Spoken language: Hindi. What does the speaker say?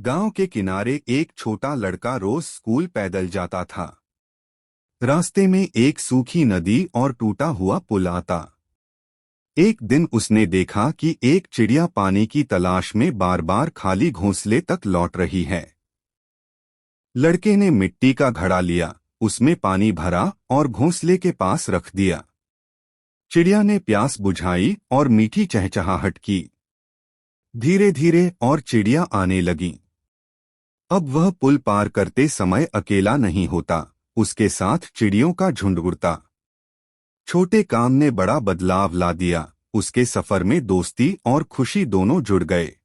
गांव के किनारे एक छोटा लड़का रोज स्कूल पैदल जाता था। रास्ते में एक सूखी नदी और टूटा हुआ पुल आता। एक दिन उसने देखा कि एक चिड़िया पानी की तलाश में बार बार खाली घोंसले तक लौट रही है। लड़के ने मिट्टी का घड़ा लिया, उसमें पानी भरा और घोंसले के पास रख दिया। चिड़िया ने प्यास बुझाई और मीठी चहचहाहट की। धीरे धीरे और चिड़िया आने लगी। अब वह पुल पार करते समय अकेला नहीं होता, उसके साथ चिड़ियों का झुंड उड़ता। छोटे काम ने बड़ा बदलाव ला दिया, उसके सफर में दोस्ती और खुशी दोनों जुड़ गए।